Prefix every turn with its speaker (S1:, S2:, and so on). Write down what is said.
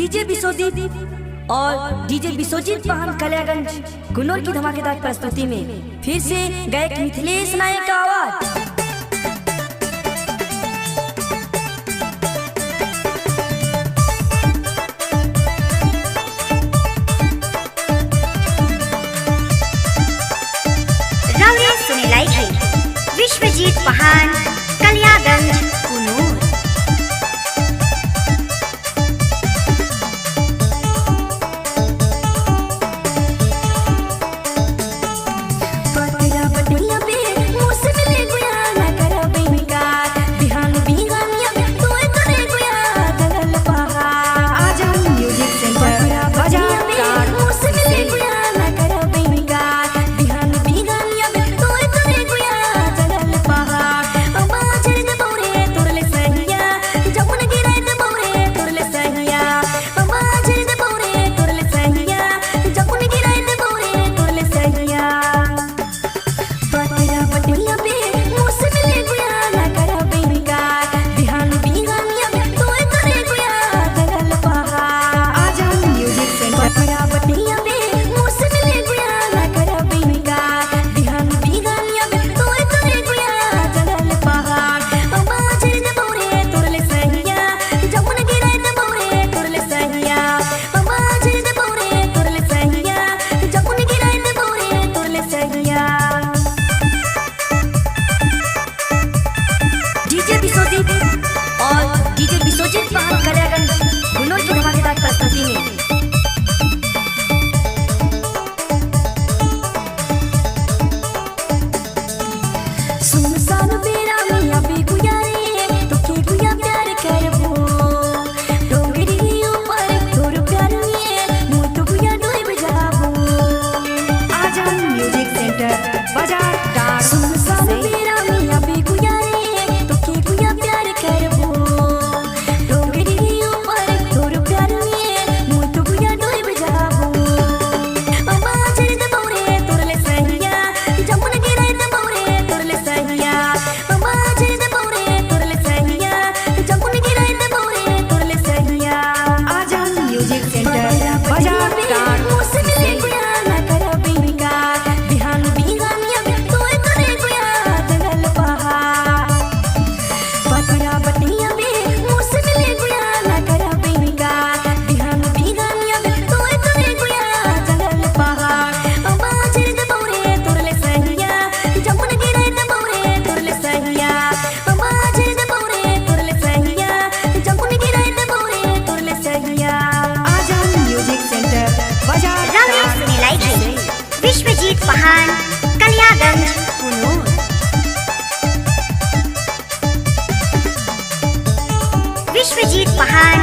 S1: DJ Vishwajeet और DJ Vishwajeet पहान कल्याणगंज गुन्नौर की धमाकेदार प्रस्तुति में फिर से गायक मिथिलेश नायक का आवाज।
S2: विश्वजीत पहान कल्याणगंज गुन्नौर।
S1: और डीजे विश्वजीत पहान कल्याणगंज गुन्नौर की धमाकेदार प्रस्तुति में सुनसान बेरा में अभी गुयारे तो के गुया प्यार करबो डोंगरी ऊपर तोर प्यार में मुझ तो गुया डोब जाबो।
S3: आजा म्यूजिक सेंटर बाजार टार।
S1: सुनसान बेरा में अभी गुयारे तो के गुया प्यार करबो डोंगरी ऊपर तोर प्यार में मुझ तो गुया डोब जाबो। आवाज दे बोरे तोरले सहिया जमुन गिरे दे बोरे तोरले सहिया। आवाज दे बोरे तोरले सहिया जमुन गिरे दे बोरे तोरले सहिया।
S3: आजा म्यूजिक सेंटर बाजार टार।
S1: मुझसे गुया ना करा बेकार बिहान बिहानिया तो करे गुया जंगल पहाड़ पकड़ा बटिया में मुझसे गुया ना करा बेकार बिहान बिहानिया तो करे गुया जंगल पहाड़। आवाज दे बोरे तोरले सहिया जमुन गिरे दे बोरे तोरले सहिया। आवाज दे बोरे तोरले सहिया जमुन गिरे दे बोरे तोरले सहिया।
S3: आजा म्यूजिक सेंटर बाजार टार।
S2: विश्वजीत पहान कल्याणगंज गुन्नौर। विश्वजीत पहान